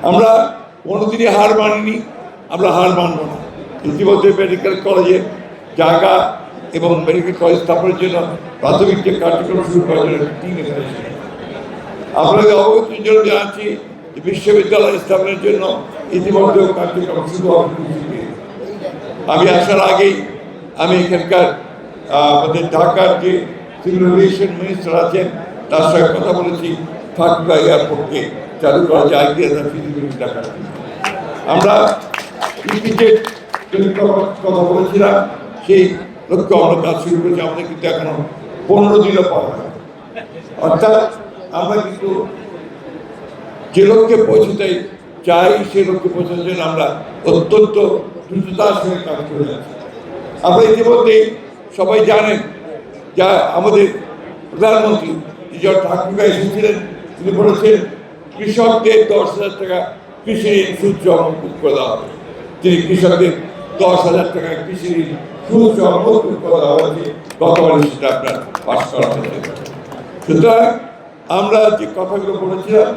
আমরা কোনোদিনই হার মানিনি, আমরা হার মানব না। ইতিমধ্যে মেডিকেল কলেজে জায়গা এবং মেডিকেল কলেজ স্থাপনের জন্য প্রাথমিক যে কার্যক্রম শুরু করার জন্য টিম এসেছে। আপনাকে অবগতির জন্য জানাচ্ছি যে বিশ্ববিদ্যালয় স্থাপনের জন্য ইতিমধ্যে কার্যক্রম শুরু হবে। আমি আসার আগেই আমি এখানকার আমাদের ঢাকার যে সিভিল এভিয়েশন মিনিস্টার আছেন তার সঙ্গে কথা বলেছি, ঠাকুরা এয়ারপোর্টকে চালু করা যায় কি ফিজিবিলিটি দেখা। আমরা কথা বলেছিলাম, সেই লক্ষ্যে আমরা কাজ শুরু করেছি। আমাদের কিন্তু এখনো 15 দিনও পাওয়া হয়, অর্থাৎ আমরা কিন্তু যে লক্ষ্যে পৌঁছতে চাই সেই লক্ষ্যে পৌঁছানোর জন্য আমরা অত্যন্ত দ্রুততার সঙ্গে কাজ করে যাচ্ছি। আমরা ইতিমধ্যেই সবাই জানেন যা আমাদের প্রধানমন্ত্রী ঠাকুরগা এসেছিলেন, তিনি বলেছেন কৃষকদের 10,000 টাকা কৃষি ঋণ সুদ সহ মকুব করে দেওয়া হবে। তিনি কৃষকদের 10,000 টাকা কৃষি ঋণ সুদ সহ মকুব করে দেওয়া হয়েছে, গতবারে সেটা আপনার পাশ করা হয়েছে। সুতরাং আমরা যে কথাগুলো বলেছিলাম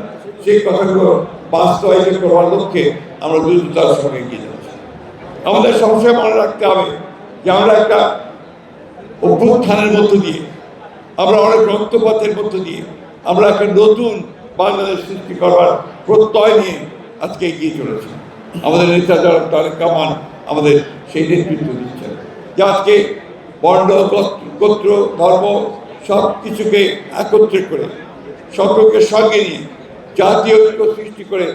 সেই কথাগুলো বাস্তবায়িত করার লক্ষ্যে আমরা দ্রুততার সঙ্গে এগিয়ে যাচ্ছি। আমাদের সবসময় মনে রাখতে হবে যে আমরা একটা অভ্যুত্থানের মধ্য দিয়ে, আমরা অনেক রক্তপাতের মধ্য দিয়ে আমরা একটা নতুন বাংলাদেশ সৃষ্টি করবার প্রত্যয় নিয়ে আজকে এগিয়ে চলেছি। আমাদের নেতা যারা তারেক রহমান আমাদের সেই নেতৃত্ব দিচ্ছেন, যে আজকে বর্ণ, গোত্র, ধর্ম সব কিছুকে একত্রে করে সকলকে সঙ্গে নিয়ে জাতীয় ঐক্য সৃষ্টি করে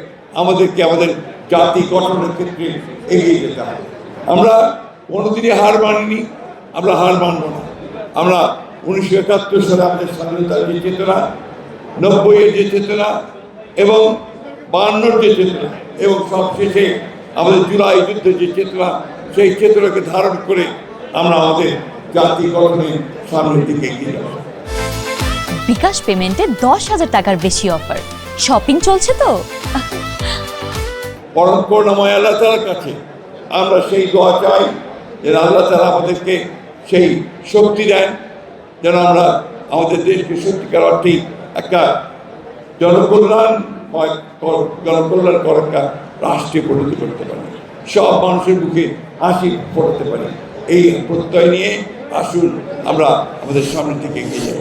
আমাদেরকে আমাদের জাতি গঠনের ক্ষেত্রে এগিয়ে যেতে হবে। আমরা কোনোদিনই হার মানিনি, আমরা হার মানব না। আমরা 1971 সালে আমাদের স্বাধীনতার যে চেতনা, 90-এর যে চেতনা এবং 52-র যে চেতনা এবং সবশেষে আমাদের জুলাই যুদ্ধের যে চেতনা, সেই চেতনাকে ধারণ করে আমরা আমাদের জাতি গঠনের সামনের দিকে এগিয়ে যাব। বিকাশ পেমেন্টে 10,000 টাকার বেশি অফার, শপিং চলছে তো। পরম করুণাময় আল্লাহ তাআলার কাছে আমরা সেই দোয়া চাই যে আল্লাহ তাআলা আমাদেরকে সেই শক্তি দেন, যেন আমরা আমাদের দেশকে সত্যিকার অর্থেই একটা জনকল্যাণকর একটা রাষ্ট্রে পরিণত করতে পারি, সব মানুষের মুখে হাসি ফোটাতে পারি। এই প্রত্যয় নিয়ে আসুন আমরা আমাদের সামনের দিকে এগিয়ে যাই।